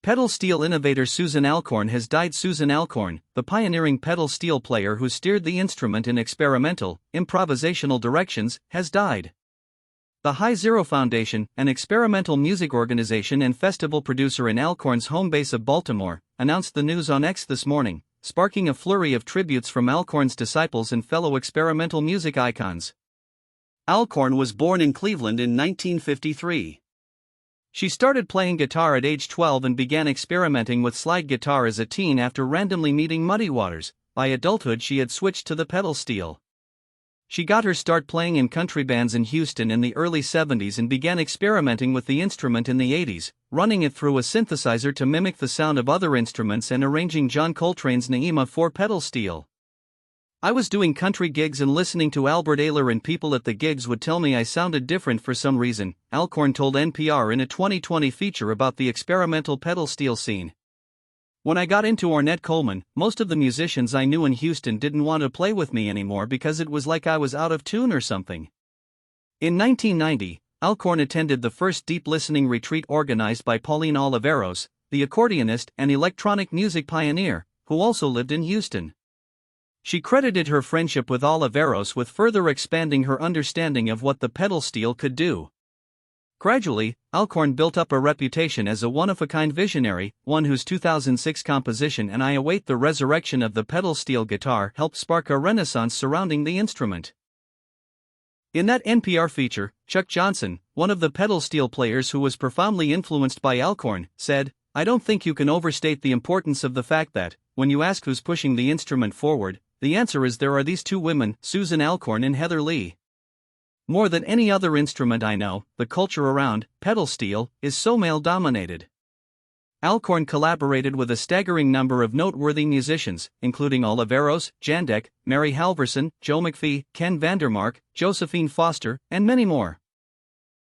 Pedal steel innovator Susan Alcorn has died. Susan Alcorn, the pioneering pedal steel player who steered the instrument in experimental, improvisational directions, has died. The High Zero Foundation, an experimental music organization and festival producer in Alcorn's home base of Baltimore, announced the news on X this morning, sparking a flurry of tributes from Alcorn's disciples and fellow experimental music icons. Alcorn was born in Cleveland in 1953. She started playing guitar at age 12 and began experimenting with slide guitar as a teen after randomly meeting Muddy Waters. By adulthood she had switched to the pedal steel. She got her start playing in country bands in Houston in the early 70s and began experimenting with the instrument in the 80s, running it through a synthesizer to mimic the sound of other instruments and arranging John Coltrane's Naima for pedal steel. I was doing country gigs and listening to Albert Ayler, and people at the gigs would tell me I sounded different for some reason, Alcorn told NPR in a 2020 feature about the experimental pedal steel scene. When I got into Ornette Coleman, most of the musicians I knew in Houston didn't want to play with me anymore because it was like I was out of tune or something. In 1990, Alcorn attended the first deep listening retreat organized by Pauline Oliveros, the accordionist and electronic music pioneer, who also lived in Houston. She credited her friendship with Oliveros with further expanding her understanding of what the pedal steel could do. Gradually, Alcorn built up a reputation as a one-of-a-kind visionary, one whose 2006 composition "And I Await the Resurrection of the Pedal Steel Guitar" helped spark a renaissance surrounding the instrument. In that NPR feature, Chuck Johnson, one of the pedal steel players who was profoundly influenced by Alcorn, said, "I don't think you can overstate the importance of the fact that, when you ask who's pushing the instrument forward, the answer is there are these two women, Susan Alcorn and Heather Lee. More than any other instrument I know, the culture around pedal steel is so male-dominated." Alcorn collaborated with a staggering number of noteworthy musicians, including Oliveros, Jandek, Mary Halverson, Joe McPhee, Ken Vandermark, Josephine Foster, and many more.